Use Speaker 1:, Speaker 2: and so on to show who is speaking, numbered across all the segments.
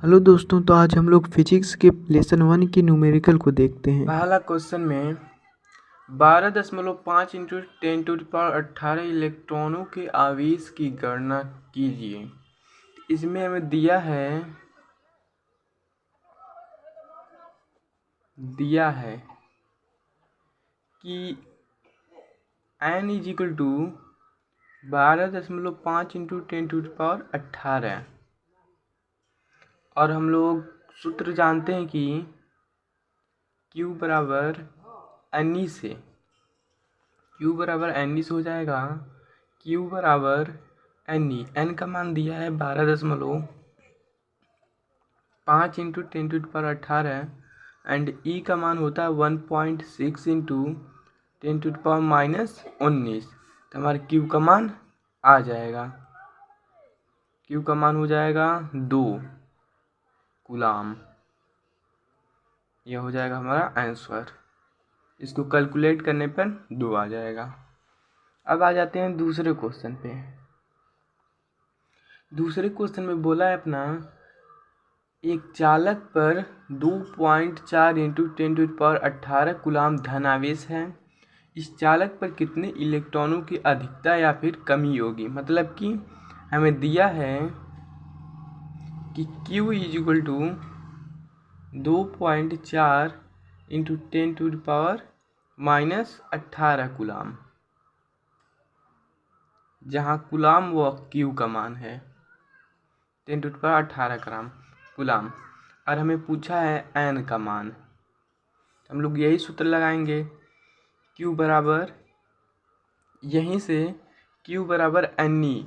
Speaker 1: Hello दोस्तों, तो आज हम लोग फिजिक्स के लेसन 1 की न्यूमेरिकल को देखते हैं।
Speaker 2: पहला क्वेश्चन में 12.5 इंटू 10⁸ इलेक्ट्रॉनों के आवेश की गणना कीजिए। इसमें हमें दिया है कि n is equal to 12.5 into 10⁸, और हम लोग सूत्र जानते हैं कि Q बराबर NE से हो जाएगा। Q बराबर NE, n का मान दिया है 12.5 इंटू 10⁸, एंड E का मान होता है 1.6 इंटू 10⁻⁻19। तो हमारे Q का मान आ जाएगा। Q का मान हो जाएगा 2 कूलाम। यह हो जाएगा हमारा आंसर। इसको कैलकुलेट करने पर 2 आ जाएगा। अब आ जाते हैं दूसरे क्वेश्चन पे। दूसरे क्वेश्चन में बोला है अपना, एक चालक पर 2.4 इंटू 10⁸ कूलाम धनावेश है। इस चालक पर कितने इलेक्ट्रॉनों की अधिकता या फिर कमी होगी। मतलब कि हमें दिया है कि Q is equal to 2.4 into 10⁻⁻18 coulomb, जहाँ कूलाम व Q का मान है 10⁸ कूलाम, और हमें पूछा है n का मान। हम लोग यही सूत्र लगाएंगे। Q बराबर, यहीं से Q बराबर NE,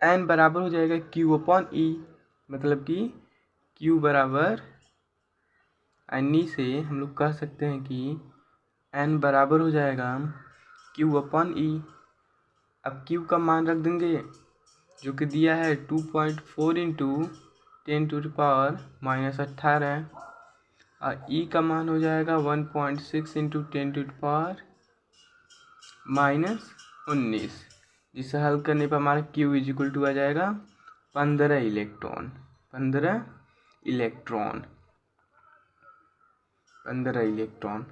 Speaker 2: n बराबर हो जाएगा Q अपॉन E। मतलब कि Q बराबर NE से हम लोग कह सकते हैं कि n बराबर हो जाएगा Q अपॉन E। अब Q का मान रख देंगे जो कि दिया है 2.4 इंटू 10⁻⁻18, और E का मान हो जाएगा 1.6 इंटू 10⁻⁻19, जिसे हल करने पर हमारा Q इज इक्वल टू आ जाएगा 15 इलेक्ट्रॉन। 15 इलेक्ट्रॉन,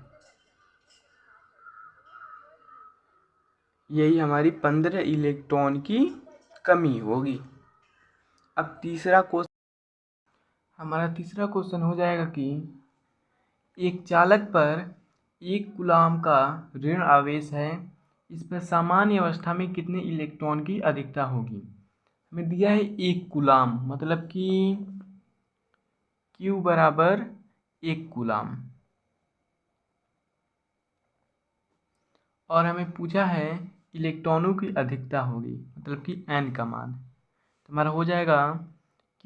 Speaker 2: यही हमारी 15 इलेक्ट्रॉन की कमी होगी। अब हमारा तीसरा क्वेश्चन हो जाएगा कि एक चालक पर 1 कूलाम का ऋण आवेश है। इस पर सामान्य अवस्था में कितने इलेक्ट्रॉन की अधिकता होगी। हमें दिया है 1 कूलाम, मतलब कि Q बराबर 1 कूलाम, और हमें पूछा है इलेक्ट्रॉनों की अधिकता होगी, मतलब कि n का मान। तो हमारा हो जाएगा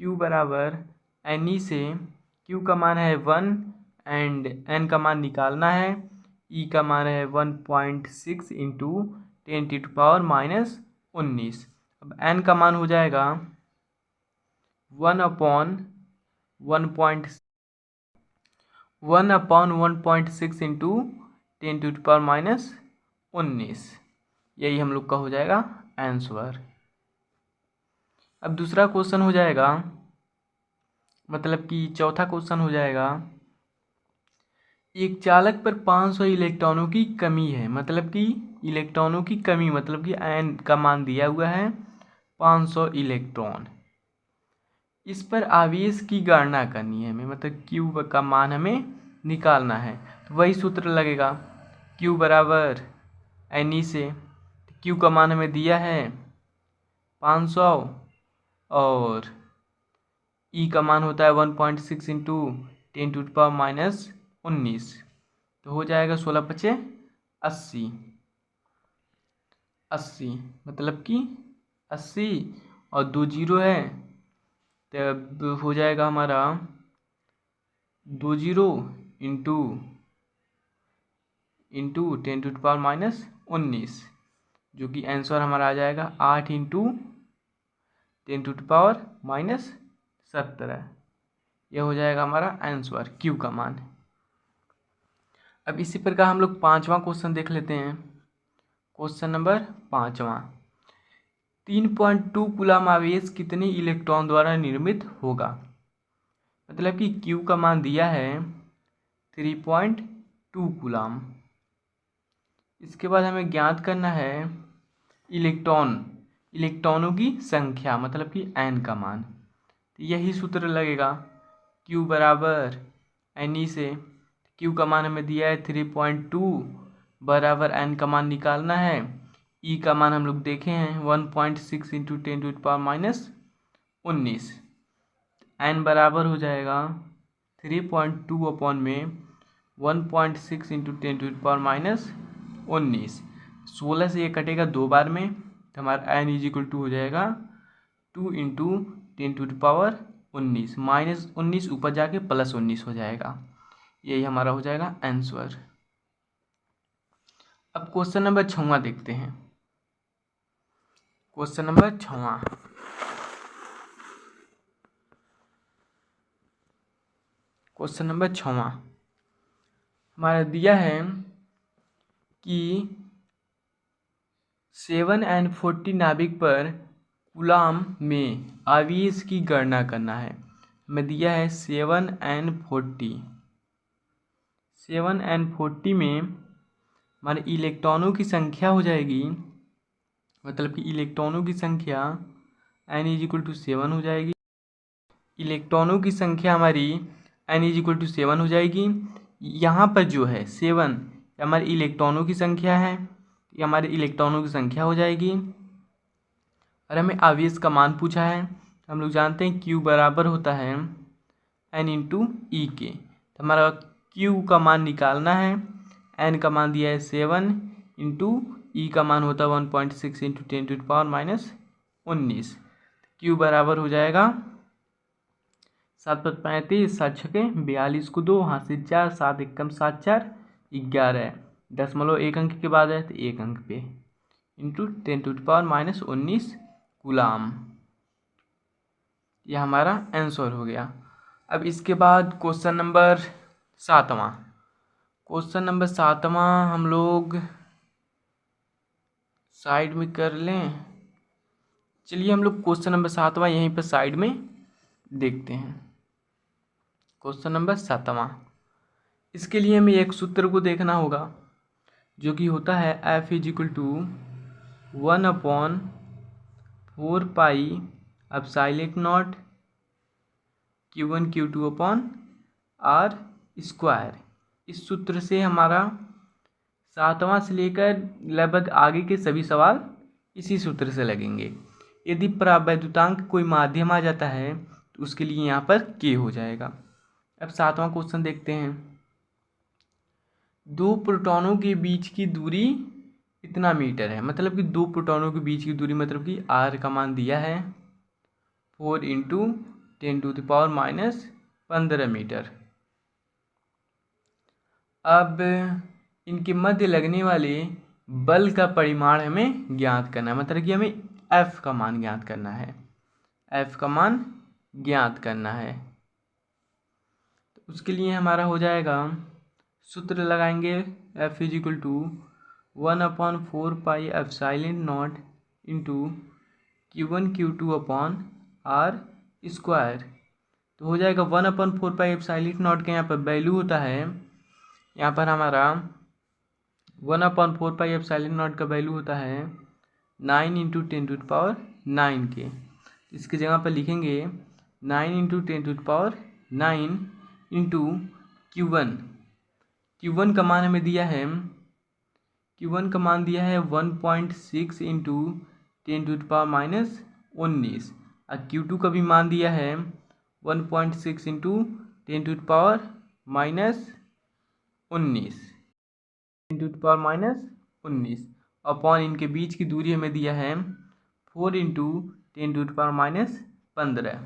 Speaker 2: Q बराबर NE से Q का मान है 1 एंड n का मान निकालना है। E का मान है 1.6 इंटू 10⁻⁻19। अब n का मान हो जाएगा 1 अपॉन 1.6 इंटू 10⁻⁻19। यही हम लोग का हो जाएगा आंसर। अब दूसरा क्वेश्चन हो जाएगा, मतलब कि चौथा क्वेश्चन हो जाएगा, एक चालक पर 500 इलेक्ट्रॉनों की कमी है। मतलब कि इलेक्ट्रॉनों की कमी, मतलब कि n का मान दिया हुआ है 500 इलेक्ट्रॉन। इस पर आवेश की गणना करनी है हमें, मतलब Q का मान हमें निकालना है। तो वही सूत्र लगेगा, Q बराबर NE से Q का मान हमें दिया है 500, और E का मान होता है 1.6 इंटू 10⁻⁻19। तो हो जाएगा 16×5 80। 80 मतलब कि 80 और 2 जीरो है, तब हो जाएगा हमारा 2 जीरो इंटू 10⁻⁻19, जो कि आंसर हमारा आ जाएगा 8 इंटू 10⁻⁻17। यह हो जाएगा हमारा आंसर Q का मान। अब इसी प्रकार हम लोग पांचवा क्वेश्चन देख लेते हैं। क्वेश्चन नंबर 5वां, 3.2 कूलाम आवेश कितने इलेक्ट्रॉन द्वारा निर्मित होगा। मतलब कि Q का मान दिया है 3.2 कूलाम। इसके बाद हमें ज्ञात करना है इलेक्ट्रॉनों की संख्या, मतलब कि n का मान। तो यही सूत्र लगेगा, Q बराबर NE से Q का मान हमें दिया है 3.2 बराबर n का मान निकालना है। E का मान हम लोग देखे हैं 1.6 इंटू 10⁻19। n बराबर हो जाएगा 3.2 अपॉन में 1.6 इंटू 10⁻19। 16 से ये कटेगा 2 बार में, तो हमारा n = हो जाएगा 2 इंटू 10⁻19 -19 ऊपर जाके +19 हो जाएगा। यही हमारा हो जाएगा आंसर। अब क्वेश्चन नंबर 6 देखते हैं। क्वेश्चन नंबर 6 हमारा दिया है कि 7N40 नाभिक पर कूलाम में आवेश की गणना करना है। हमें दिया है 7N40 में हमारे इलेक्ट्रॉनों की संख्या हो जाएगी, मतलब कि इलेक्ट्रॉनों की संख्या n = 7 हो जाएगी। इलेक्ट्रॉनों की संख्या हमारी n = 7 हो जाएगी। यहाँ पर जो है 7 हमारे इलेक्ट्रॉनों की संख्या है, ये हमारे इलेक्ट्रॉनों की संख्या हो जाएगी। और हमें आवेश का मान पूछा है। हम लोग जानते हैं Q बराबर होता है N × E के। तो हमारा Q का मान निकालना है। N का मान दिया है 7 इंटू E का मान होता है 1.6 इंटू 10⁻19। Q बराबर हो जाएगा 7 × 35, 7 × 6 42 को 2 हाथ से 4, 7 × 1 = 7, 4 11। दशमलव एक अंक के बाद है तो एक अंक पे इंटू 10⁻19 कूलाम। यह हमारा आंसर हो गया। अब इसके बाद क्वेश्चन नंबर 7 हम लोग साइड में कर लें। चलिए हम लोग क्वेश्चन नंबर 7 यहीं पर साइड में देखते हैं। क्वेश्चन नंबर 7 इसके लिए हमें एक सूत्र को देखना होगा, जो कि होता है F = 1/4πε0 Q1 Q2/R²। इस सूत्र से हमारा 7वां से लेकर लगभग आगे के सभी सवाल इसी सूत्र से लगेंगे। यदि परावैद्युतांक कोई माध्यम आ जाता है तो उसके लिए यहाँ पर K हो जाएगा। अब 7वां क्वेश्चन देखते हैं। दो प्रोटॉनों के बीच की दूरी कितना मीटर है, मतलब कि दो प्रोटॉनों के बीच की दूरी, मतलब कि R का मान दिया है 4 × 10⁻15 मीटर। अब इनके मध्य लगने वाले बल का परिमाण हमें ज्ञात करना है, मतलब कि हमें F का मान ज्ञात करना है। F का मान ज्ञात करना है तो उसके लिए हमारा हो जाएगा, सूत्र लगाएंगे F = 1/4πε0 इंटू Q1 Q2/R²। तो हो जाएगा 1/4πε0 का यहाँ पर वैल्यू होता है, यहाँ पर हमारा 1/4πε0 का वैल्यू होता है 9 × 10⁹ के। इसकी जगह पर लिखेंगे 9 × 10⁹ इंटू Q1 का मान हमें दिया है, Q1 का मान दिया है 1.6 इंटू 10⁻19 और Q2 का भी मान दिया है 1.6 इंटू 10⁻19 अपॉन इनके बीच की दूरी हमें दिया है 4 × 10⁻15।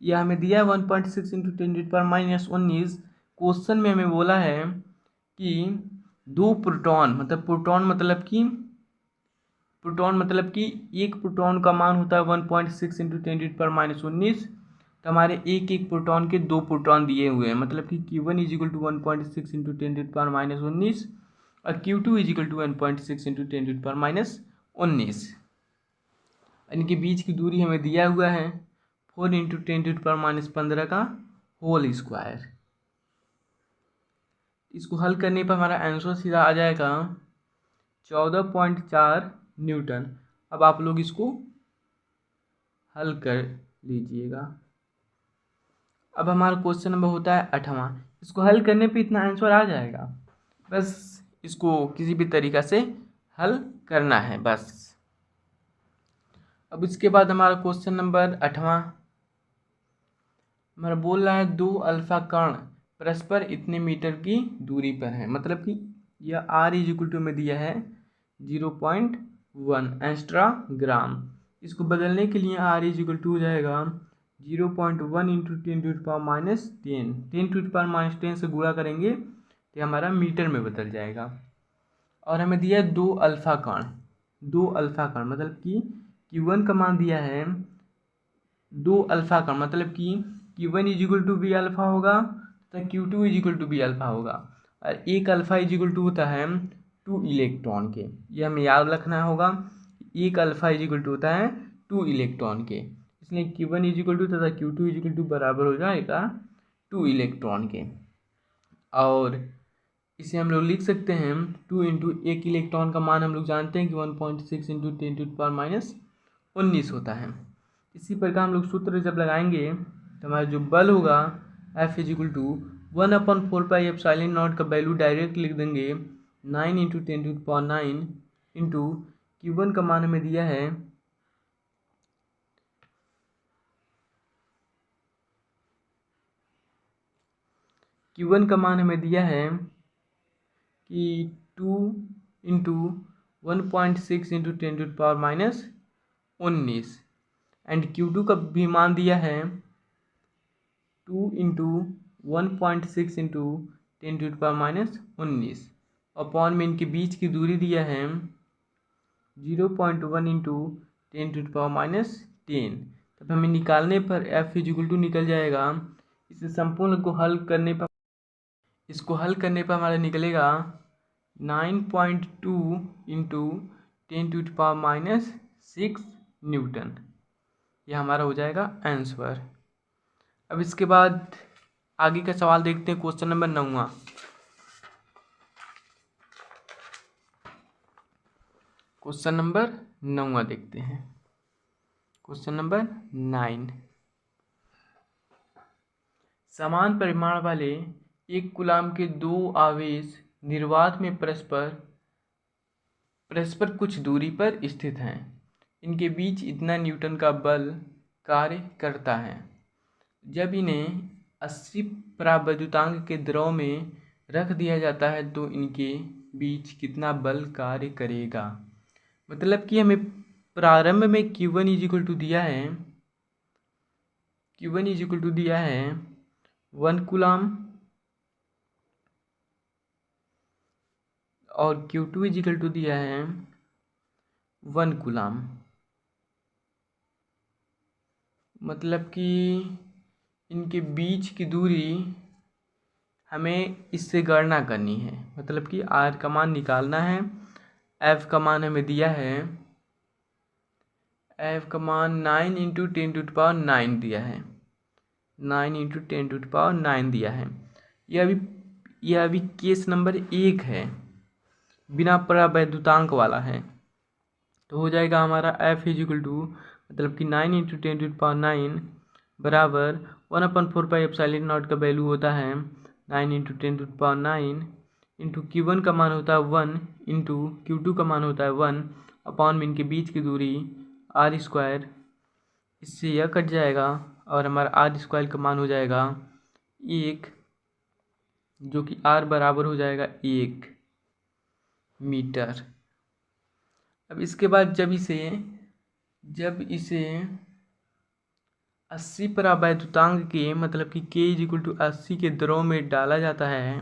Speaker 2: यह हमें दिया है 1.6 × 10⁻19। क्वेश्चन में हमें बोला है कि दो प्रोटॉन, मतलब प्रोटॉन मतलब कि एक प्रोटॉन का मान होता है 1.6 × 10⁻19। तो हमारे एक प्रोटॉन के दो प्रोटॉन दिए हुए हैं, मतलब कि Q1 = 1.6 × 10⁻19 और Q2 = 1.6 × 10⁻19। इनके बीच की दूरी हमें दिया हुआ है 4 × 10⁻15 का होल स्क्वायर। इसको हल करने पर हमारा आंसर सीधा आ जाएगा 14.4 न्यूटन। अब आप लोग इसको हल कर लीजिएगा। अब हमारा क्वेश्चन नंबर होता है 8वां। इसको हल करने पे इतना आंसर आ जाएगा, बस इसको किसी भी तरीक़ा से हल करना है बस। अब इसके बाद हमारा क्वेश्चन नंबर 8वां हमारा बोल रहा है 2 अल्फा कण परस्पर इतने मीटर की दूरी पर है। मतलब कि यह r इक्वल टू में दिया है 0.1 एंस्ट्राग्राम। इसको बदलने के लिए r इक्वल टू हो जाएगा 0.1 इंटू 10⁻10 10⁻10 से गुणा करेंगे तो हमारा मीटर में बदल जाएगा। और हमें दिया है 2 अल्फा कण मतलब कि Q1 का मान दिया है 2 अल्फा कण, मतलब कि Q1 equal to be alpha होगा तो Q2 equal to be alpha होगा। और एक अल्फा इक्वल टू होता है 2 इलेक्ट्रॉन के, यह हमें याद रखना होगा। एक अल्फा इक्वल टू होता है 2 इलेक्ट्रॉन के, इसलिए Q1 इक्वल टू तथा Q2 इक्वल टू बराबर हो जाएगा 2 इलेक्ट्रॉन के। और इसे हम लोग लिख सकते हैं 2 इंटू एक इलेक्ट्रॉन का मान हम लोग जानते हैं कि 1.6 इंटू 10⁻19 होता है। इसी प्रकार हम लोग सूत्र जब लगाएंगे तो हमारा जो बल होगा F इक्वल टू 1/4πε0 का वैल्यू डायरेक्ट लिख देंगे 9 इंटू 10⁹ इंटू Q1 का मान हमें दिया है कि 2 इंटू 1.6 इंटू 10⁻19 एंड Q2 का भी मान दिया है 2 इंटू 1.6 इंटू 10⁻19 अपॉन में इनके बीच की दूरी दिया है 0.1 इंटू 10⁻10। तब हमें निकालने पर F इक्वल टू निकल जाएगा। इसे संपूर्ण को हल करने पर हमारा निकलेगा 9.2 इंटू 10⁻6 न्यूटन। यह हमारा हो जाएगा आंसर। अब इसके बाद आगे का सवाल देखते हैं, क्वेश्चन नंबर 9वां। क्वेश्चन नंबर 9वां देखते हैं। Question number 9। समान परिमाण वाले एक कूलाम के 2 आवेश निर्वात में परस्पर कुछ दूरी पर स्थित हैं। इनके बीच इतना न्यूटन का बल कार्य करता है। जब इन्हें 80 परावैद्युतांक के द्रव में रख दिया जाता है तो इनके बीच कितना बल कार्य करेगा। मतलब कि हमें प्रारंभ में Q1 इक्वल टू दिया है 1 कूलाम और Q2 इक्वल टू दिया है 1 कूलाम। मतलब कि इनके बीच की दूरी हमें इससे गणना करनी है। मतलब कि R का मान निकालना है। F का मान हमें दिया है 9 इंटू 10⁹ दिया है 9 इंटू 10⁹ दिया है। यह अभी केस नंबर 1 है, बिना परावैद्युतांक वाला है। तो हो जाएगा हमारा F इक्वल टू मतलब कि 9 इंटू 10⁹ बराबर 1/4πε0 का वैल्यू होता है 9 इंटू 10⁹ इंटू Q1 का मान होता है 1 इंटू Q2 का मान होता है 1 अपॉन में इनके बीच की दूरी r²। इससे यह कट जाएगा और हमारा r² का मान हो जाएगा 1, जो कि r बराबर हो जाएगा 1 मीटर। अब इसके बाद जब इसे 80 परावैद्युतांक के मतलब कि K इक्वल टू 80 के द्रव में डाला जाता है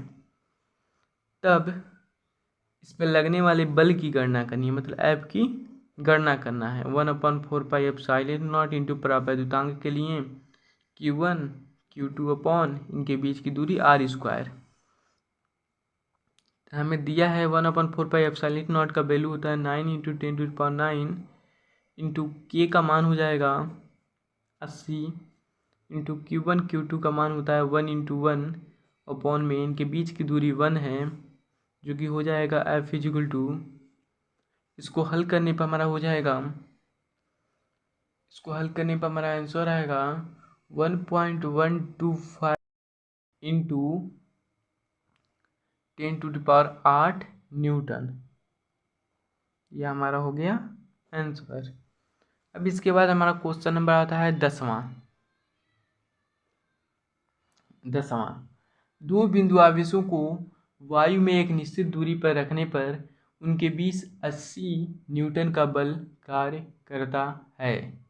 Speaker 2: तब इस पर लगने वाले बल की गणना करनी है। मतलब F की गणना करना है 1/4πε0 इंटू परावैद्युतांक के लिए Q1 Q2 अपॉन इनके बीच की दूरी r²। हमें दिया है 1/4πε0 का वैल्यू होता है 9 इंटू 10⁹ इंटू K का मान हो जाएगा 80 इंटू Q1 Q2 का मान होता है 1 × 1 अपॉन में इनके बीच की दूरी 1 है, जो कि हो जाएगा F = इसको हल करने पर हमारा हो जाएगा, इसको हल करने पर हमारा आंसर आएगा 1.125 इंटू 10⁸ न्यूटन। यह हमारा हो गया आंसर। अब इसके बाद हमारा क्वेश्चन नंबर आता है 10वां। दो बिंदु आवेशों को वायु में एक निश्चित दूरी पर रखने पर उनके बीच 80 न्यूटन का बल कार्य करता है।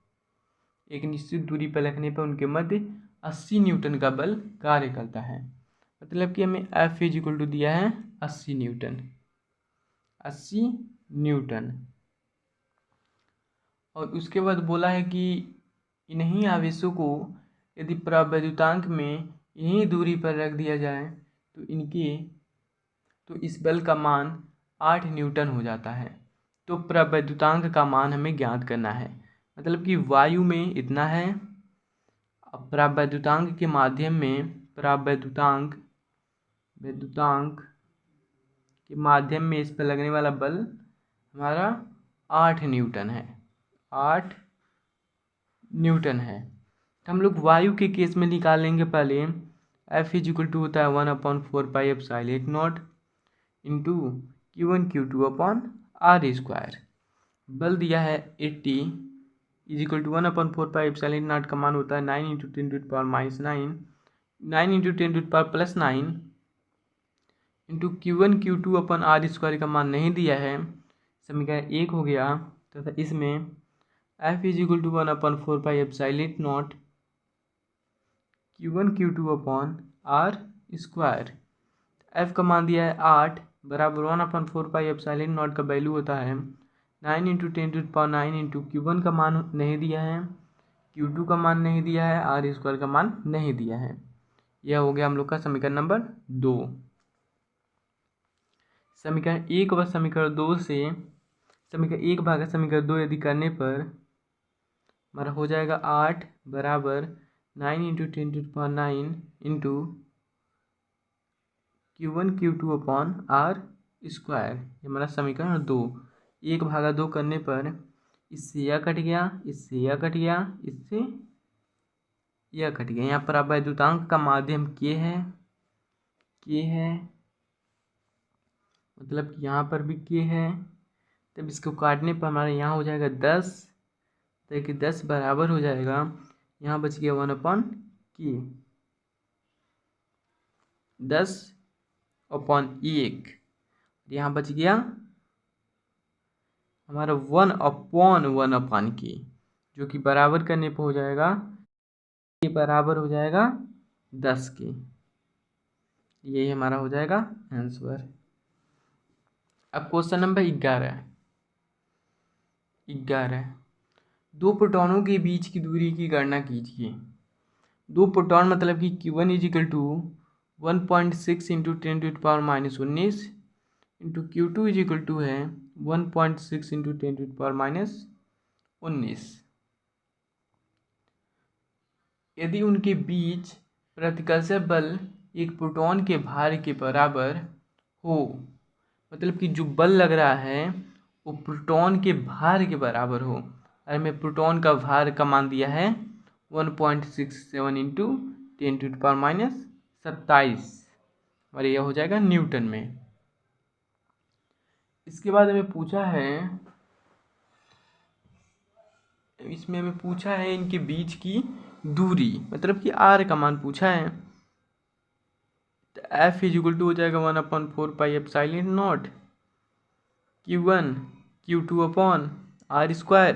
Speaker 2: एक निश्चित दूरी पर रखने पर उनके मध्य 80 न्यूटन का बल कार्य करता है। मतलब कि हमें F = दिया है 80 न्यूटन, 80 न्यूटन। और उसके बाद बोला है कि इन्हीं आवेशों को यदि प्रवैद्युतांक में इन्हीं दूरी पर रख दिया जाए तो इस बल का मान 8 न्यूटन हो जाता है। तो प्रवैद्युतांक का मान हमें ज्ञात करना है। मतलब कि वायु में इतना है, प्रवैद्युतांक के माध्यम में प्रवैद्युतांक के माध्यम में इस पर लगने वाला बल हमारा 8 न्यूटन है, 8 न्यूटन है। तो हम लोग वायु के केस में निकालेंगे। पहले F = होता है 1/4πε0 into Q1 Q2 upon R²। बल दिया है 80 = 1/4πε0 का मान होता है 9 × 10⁻⁹ 9 × 10⁻+9 into Q1 Q2 upon R² का मान नहीं दिया है, समीकरण 1 हो गया। तथा इसमें F = 1/4πε0 Q1 Q2 upon R²। F का मान दिया है 8 बराबर 1/4πε0 का वैल्यू होता है 9 × 10⁹ इंटू Q1 का मान नहीं दिया है, Q2 का मान नहीं दिया है, R² का मान नहीं दिया है। यह हो गया हम लोग का समीकरण नंबर 2। समीकरण 1 व समीकरण 2 से समीकरण 1 भागा समीकरण 2 यदि करने पर हमारा हो जाएगा 8 बराबर 9 × 10⁹ into Q1 Q2 upon R²। ये हमारा समीकरण 2। 1/2 करने पर इससे यह कट गया, इससे यह कट गया, इससे यह कट गया। यहाँ पर प्रवैद्युतांक का माध्यम K है, मतलब कि यहाँ पर भी K है। तब इसको काटने पर हमारे यहाँ हो जाएगा 10, तो कि 10 बराबर हो जाएगा, यहाँ बच गया 1/K, 10/1। यहाँ बच गया हमारा 1/1/K, जो कि बराबर करने पर हो जाएगा, ये बराबर हो जाएगा 10 के। यही हमारा हो जाएगा आंसर। अब क्वेश्चन नंबर 11। दो प्रोटॉनों के बीच की दूरी की गणना कीजिए। दो प्रोटॉन मतलब कि Q1 = 1.6 × 10⁻⁻19 इंटू Q2 = है 1.6 × 10⁻⁻19। यदि उनके बीच प्रतिकर्षण बल एक प्रोटॉन के भार के बराबर हो, मतलब कि जो बल लग रहा है वो प्रोटॉन के भार के बराबर हो। और हमें प्रोटॉन का भार का मान दिया है 1.67 × 10⁻⁻27 और यह हो जाएगा न्यूटन में। इसके बाद हमें पूछा है, इसमें हमें पूछा है इनके बीच की दूरी, मतलब कि R का मान पूछा है। तो F = हो जाएगा 1/4πε0 Q1 Q2 upon R²।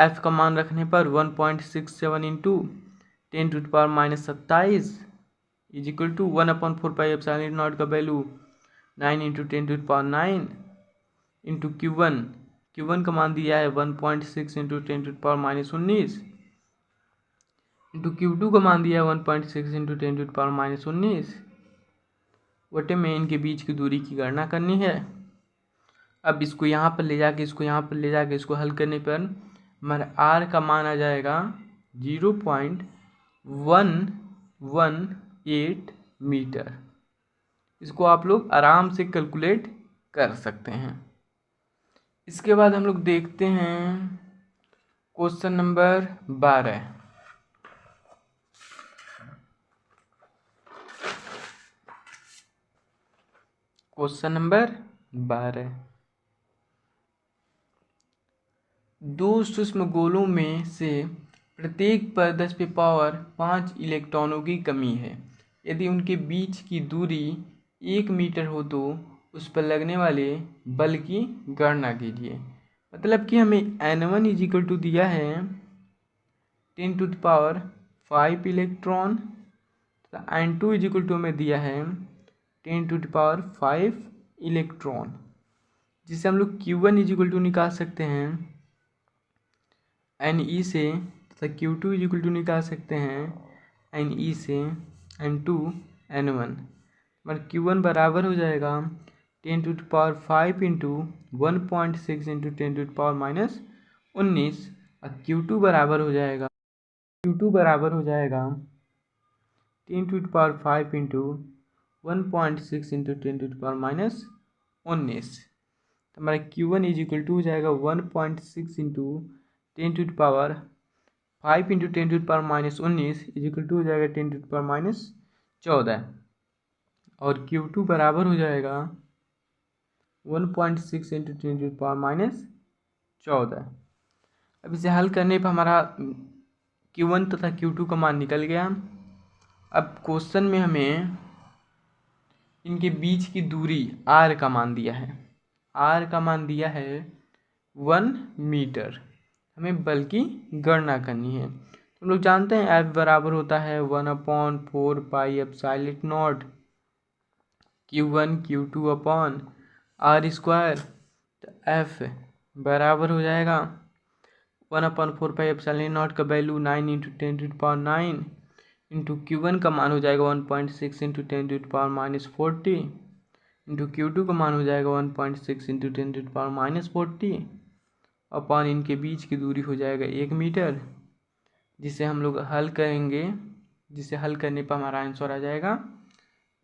Speaker 2: F का मान रखने पर 1.67 इंटू 10⁻⁻27 = 1/4πε0 का वैल्यू 9 × 10⁹ इंटू Q1 का मान दिया है 1.6 × 10⁻⁻19 इंटू Q2 का मान दिया है 1.6 × 10⁻⁻19 वटे में इनके बीच की दूरी की गणना करनी है। अब इसको यहाँ पर ले जाके इसको हल करने पर हमारा R का मान आ जाएगा 0.0 118 मीटर। इसको आप लोग आराम से कैलकुलेट कर सकते हैं। इसके बाद हम लोग देखते हैं क्वेश्चन नंबर 12। क्वेश्चन नंबर 12, दो सूक्ष्म गोलों में से प्रत्येक पर 10⁵ इलेक्ट्रॉनों की कमी है। यदि उनके बीच की दूरी 1 मीटर हो तो उस पर लगने वाले बल की गणना कीजिए। मतलब कि हमें N1 इजिकल टू दिया है 10⁵ इलेक्ट्रॉन, N2 इजिकल टू हमें दिया है 10⁵ इलेक्ट्रॉन, जिसे हम लोग Q1 इजिकल टू निकाल सकते हैं Ne से, तथा Q2 इजिकल टू निकाल सकते हैं Ne से, N2 N1। मतलब Q1 बराबर हो जाएगा 10⁵ इंटू 1.6 इंटू 10⁻⁻19 और Q2 बराबर हो जाएगा 10⁵ इंटू 1.6 इंटू 10⁻⁻19। तो हमारा Q1 इजिकल टू हो जाएगा 1.6 इंटू 10⁵ इंटू 10⁻⁻19 इजिकल टू हो जाएगा 10⁻14, और Q2 बराबर हो जाएगा 1.6 इंटू 10⁻14। अब इसे हल करने पर हमारा Q1 तथा Q2 का मान निकल गया। अब क्वेश्चन में हमें इनके बीच की दूरी R का मान दिया है। R का मान दिया है 1 मीटर। हमें बल की गणना करनी है। तो हम लोग जानते हैं F बराबर होता है 1/4πε0 Q1 Q2 अपॉन R²। तो F बराबर हो जाएगा 1/4πε0 का वैल्यू 9 इंटू 10⁹ इंटू Q1 का मान हो जाएगा 1.6 इंटू 10⁻⁻40 इंटू Q2 का मान हो जाएगा 1.6 इंटू 10⁻⁻40 अपॉन इनके बीच की दूरी हो जाएगा 1 मीटर, जिसे हम लोग हल करेंगे। जिसे हल करने पर हमारा आंसर आ जाएगा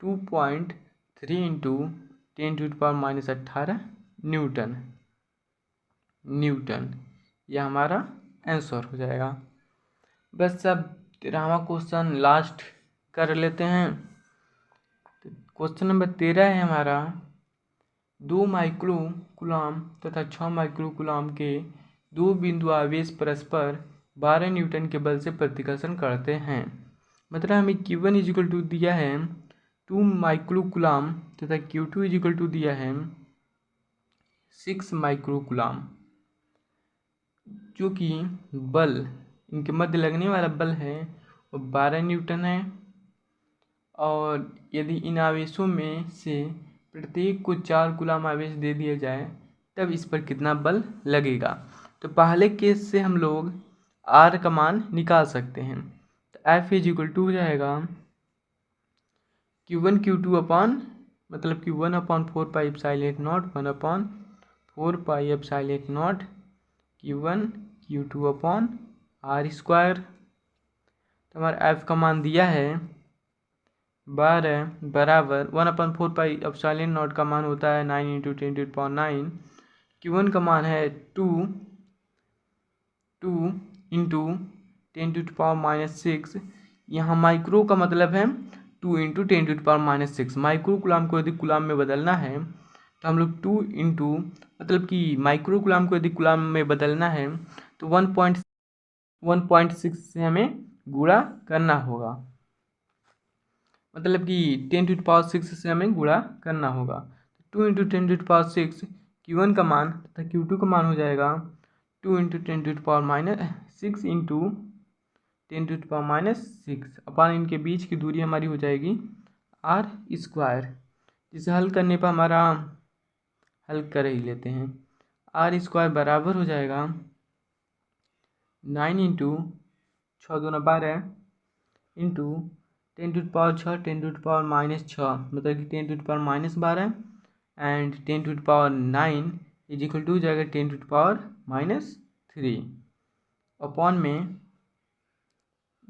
Speaker 2: 2.3 इंटू 10⁻⁻18 न्यूटन। यह हमारा आंसर हो जाएगा। बस अब 13वां क्वेश्चन लास्ट कर लेते हैं। तो क्वेश्चन नंबर 13 है हमारा, 2 माइक्रो कूलाम तथा 6 माइक्रो कूलाम के दो बिंदु आवेश परस्पर 12 न्यूटन के बल से प्रतिकर्षण करते हैं। मतलब हमें Q1 इजिकल टू दिया है 2 माइक्रो कूलाम तथा Q2 इजिकल टू दिया है 6 माइक्रो कूलाम, जो कि बल इनके मध्य लगने वाला बल है वो 12 न्यूटन है। और यदि इन आवेशों में से प्रत्येक को 4 कूलाम आवेश दे दिया जाए तब इस पर कितना बल लगेगा। तो पहले केस से हम लोग R का मान निकाल सकते हैं। तो F इजिकल टू हो जाएगा Q1 Q2 अपॉन, मतलब Q1 upon 4πε0 1/4πε0 Q1 Q2 upon R²। तो हमारा F का मान दिया है 12 बराबर 1/4πε0 का मान होता है 9 इंटू 10⁹ Q1 का मान है 2 इंटू 10⁻⁻6। यहाँ माइक्रो का मतलब है 2 इंटू 10⁻⁻6। माइक्रो कूलाम को यदि कूलाम में बदलना है तो हम लोग 2 इंटू, मतलब कि माइक्रो कूलाम को यदि कूलाम में बदलना है तो 1.6 से हमें गुणा करना होगा। मतलब कि 10⁻6 से हमें गुणा करना होगा। 2 इंटू 10⁻6 Q1 का मान तथा Q2 का मान हो जाएगा 2 इंटू 10⁻6 इंटू 10⁻6 अपॉन इनके बीच की दूरी हमारी हो जाएगी R², जिसे हल करने पर हमारा, हल कर ही लेते हैं, R² बराबर हो जाएगा 9 इंटू 6 दूना 12 इंटू 10⁻6 10⁻⁻6 मतलब कि 10⁻⁻12 एंड 10⁻9 इजिकल टू हो जाएगा 10⁻³ अपॉन में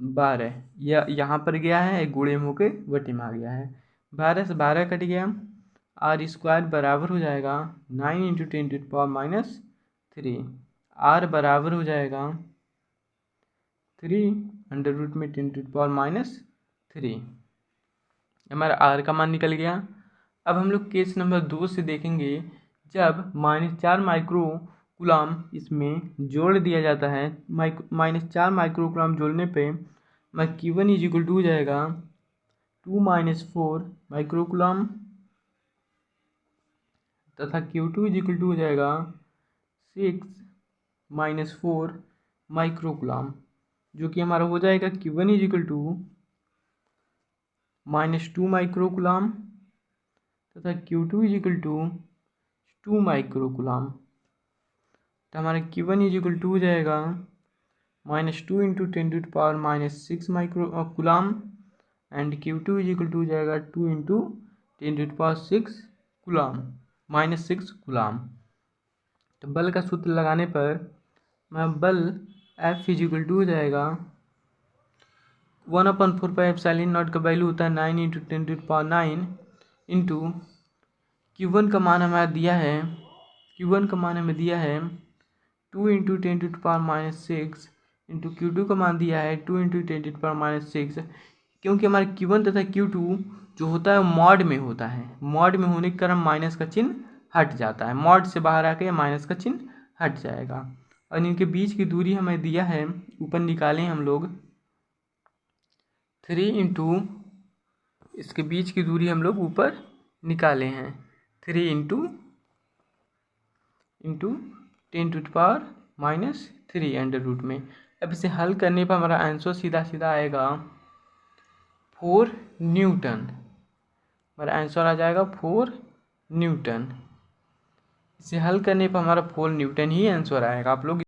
Speaker 2: 12, यह यहाँ पर गया है, एक गुणे में होके बटे में आ गया है। 12 से 12 कट गया, आर स्क्वायर बराबर हो जाएगा 9 इंटू 10⁻³ आर बराबर हो जाएगा 3 अंडर रूट में 10⁻³ हमारा आर का मान निकल गया। अब हम लोग केस नंबर 2 से देखेंगे, जब -4 माइक्रो कूलाम इसमें जोड़ दिया जाता है, -4 माइक्रो कूलाम जोड़ने पे हमारा Q1 इज इक्वल टू हो जाएगा 2 - 4 माइक्रो कूलाम तथा Q2 इज इक्वल टू हो जाएगा 6 - 4 माइक्रो कूलाम, जो कि हमारा हो जाएगा Q1 is equal to -2 micro coulomb तथा Q2 is equal to 2 micro coulomb. तो हमारा Q1 इज इक्वल टू हो जाएगा -2 into 10⁻6 micro coulomb and Q2 is equal to हो जाएगा 2 इंटू 10⁻6 कूलाम -6 कूलाम। तो बल का सूत्र लगाने पर बल F इज इक्वल टू हो जाएगा 1/4πε0 का वैल्यू होता है 9 इंटू 10⁹ इंटू Q1 का मान हमारा दिया है, Q1 का मान हमें दिया है 2 इंटू 10⁻6 इंटू Q2 का मान दिया है 2 इंटू 10⁻6। क्योंकि हमारा Q1 तथा Q2 जो होता है मॉड में होता है, मॉड में होने के कारण माइनस का चिन्ह हट जाता है, मॉड से बाहर आके माइनस का चिन्ह हट जाएगा। और इनके बीच की दूरी हमें दिया है, ऊपर निकालें हम लोग 3 इंटू, इसके बीच की दूरी हम लोग ऊपर निकाले हैं 3 इंटू 10⁻³ अंडर रूट में। अब इसे हल करने पर हमारा आंसर सीधा सीधा आएगा 4 न्यूटन। हमारा आंसर आ जाएगा 4 न्यूटन। इसे हल करने पर हमारा 4 न्यूटन ही आंसर आएगा। आप लोग